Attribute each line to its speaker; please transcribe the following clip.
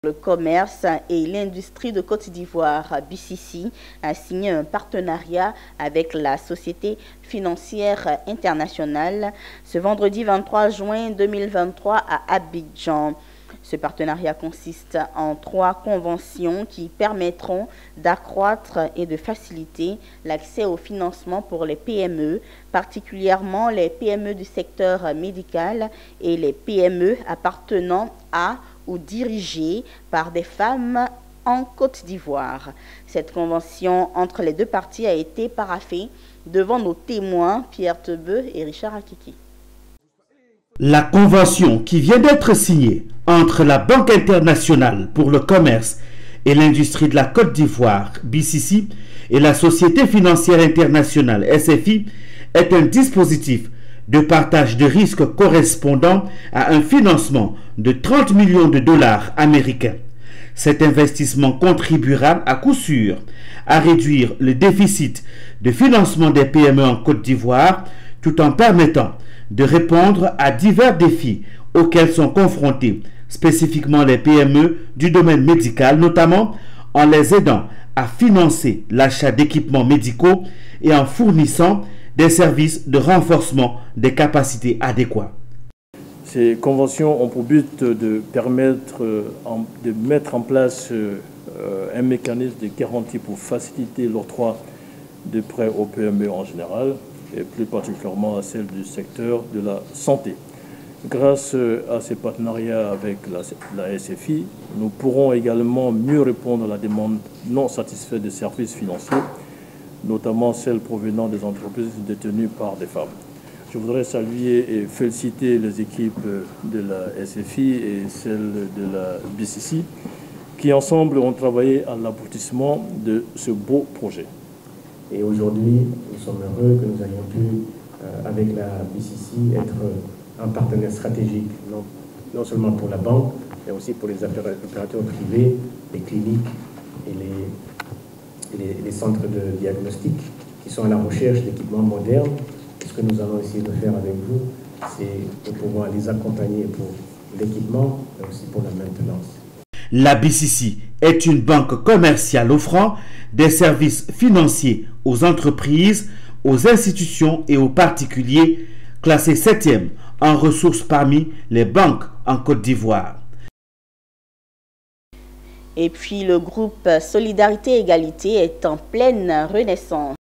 Speaker 1: Le commerce et l'industrie de Côte d'Ivoire, BCC, a signé un partenariat avec la Société financière internationale ce vendredi 23 juin 2023 à Abidjan. Ce partenariat consiste en 3 conventions qui permettront d'accroître et de faciliter l'accès au financement pour les PME, particulièrement les PME du secteur médical et les PME appartenant à ou dirigées par des femmes en Côte d'Ivoire. Cette convention entre les deux parties a été paraphée devant nos témoins Pierre Tebeu et Richard Akiki.
Speaker 2: La convention qui vient d'être signée entre la Banque internationale pour le commerce et l'industrie de la Côte d'Ivoire, BCC, et la Société financière internationale, SFI, est un dispositif de partage de risques correspondant à un financement de 30 millions de dollars américains. Cet investissement contribuera à coup sûr à réduire le déficit de financement des PME en Côte d'Ivoire tout en permettant de répondre à divers défis auxquels sont confrontés spécifiquement les PME du domaine médical, notamment en les aidant à financer l'achat d'équipements médicaux et en fournissant des services de renforcement des capacités adéquats.
Speaker 3: Ces conventions ont pour but de permettre de mettre en place un mécanisme de garantie pour faciliter l'octroi de prêts aux PME en général et plus particulièrement à celles du secteur de la santé. Grâce à ces partenariats avec la SFI, nous pourrons également mieux répondre à la demande non satisfaite de services financiers, notamment celles provenant des entreprises détenues par des femmes. Je voudrais saluer et féliciter les équipes de la SFI et celles de la BCC qui ensemble ont travaillé à l'aboutissement de ce beau projet.
Speaker 4: Et aujourd'hui, nous sommes heureux que nous ayons pu, avec la BCC, être un partenaire stratégique, non seulement pour la banque, mais aussi pour les opérateurs privés, les cliniques et les centres de diagnostic qui sont à la recherche d'équipements modernes. Et ce que nous allons essayer de faire avec vous, c'est de pouvoir les accompagner pour l'équipement, mais aussi pour la maintenance.
Speaker 2: La BCC est une banque commerciale offrant des services financiers aux entreprises, aux institutions et aux particuliers, classée 7e en ressources parmi les banques en Côte d'Ivoire.
Speaker 1: Et puis le groupe Solidarité Égalité est en pleine renaissance.